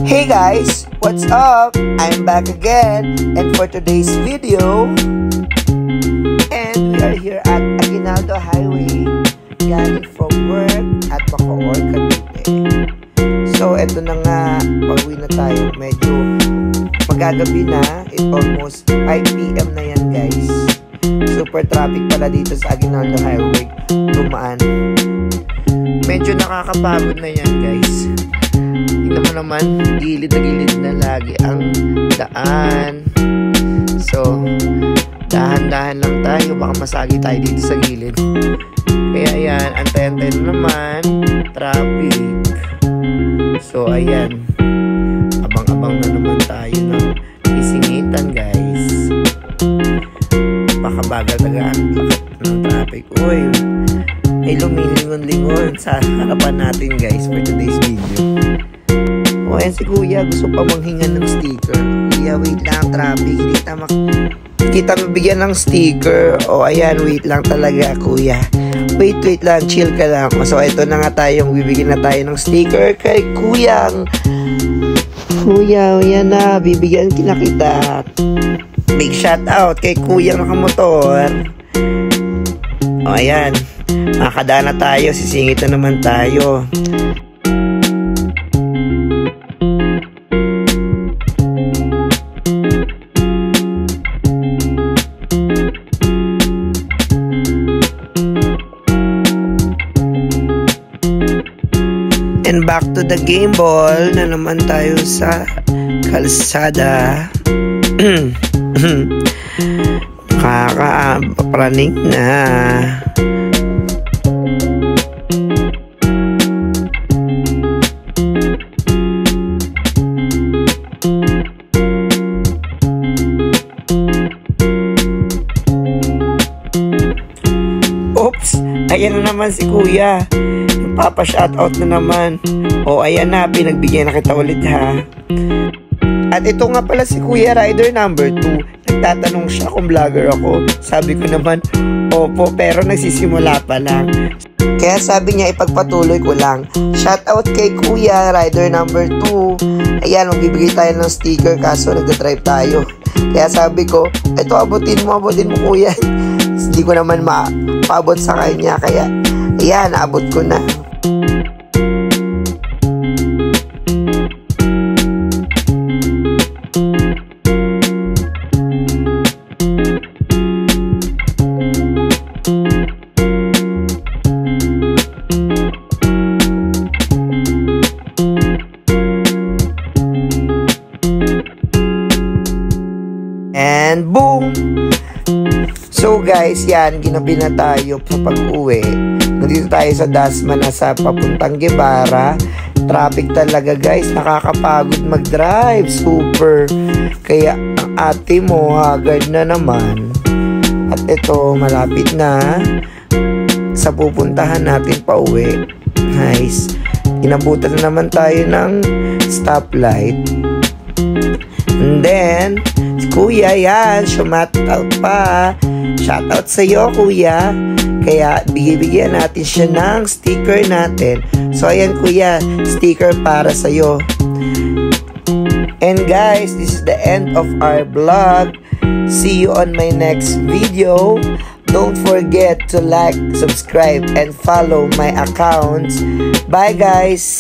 Hey guys, what's up? I'm back again, and for today's video, and we are here at Aguinaldo Highway, galing from work at Bacoor, Cavite. So eto na nga, pauwi na tayo. Medyo magagabi na, it's almost 5 PM na yan guys. Super traffic pala dito sa Aguinaldo Highway, dumaan. Medyo nakakapagod na yan guys. Tingnan mo naman, gilid na lagi ang daan. So, dahan-dahan lang tayo, baka masagi tayo dito sa gilid. Kaya ayan, antay-antay na naman, traffic. So, ayan, abang-abang na naman tayo ng isingitan guys. Baka bagal tagaan ng traffic. Uy, may lumilingon-lingon sa harapan natin guys for today's video. O ayan si kuya, gusto pa manghingan ng sticker. Kuya, wait lang, traffic. Hindi kita mabigyan ng sticker. O ayan, wait lang talaga kuya. Wait lang, chill ka lang. So ito na nga tayong bibigyan na tayo ng sticker kay kuyang. Kuya, yan na, bibigyan kita. Big shout out kay kuyang nakamotor. O ayan, makakadaan na tayo, sisingit na naman tayo. And back to the game ball na naman tayo sa kalsada. Nakakapraning na. Oops! Ayan na naman si kuya. Papa-shoutout na naman. O ayan na, pinagbigyan na kita ulit ha. At ito nga pala si Kuya Rider number 2. Nagtatanong siya kung vlogger ako. Sabi ko naman, opo, pero nagsisimula pa lang. Kaya sabi niya ipagpatuloy ko lang. Shoutout kay Kuya Rider number 2. Ayan, magbibigay tayo ng sticker kaso nagdadrive tayo. Kaya sabi ko, ito abutin mo kuya. Hindi ko naman mapaabot sa kanya. Kaya ayan, naabot ko na. And boom! So guys, yan, ginabi na tayo sa pag-uwi. Nandito tayo sa Dasma na sa papuntang Guevara. Traffic talaga guys, nakakapagod mag-drive. Super. Kaya ang ate mo, haggard na naman. At ito, malapit na sa pupuntahan natin pa uwi. Nice. Inabutan na naman tayo ng stoplight. And then, si kuya yan, shoutout pa. Shoutout sa'yo kuya. Kaya bigyan natin siya ng sticker natin. So ayan kuya, sticker para sa'yo. And guys, this is the end of our vlog. See you on my next video. Don't forget to like, subscribe, and follow my accounts. Bye guys!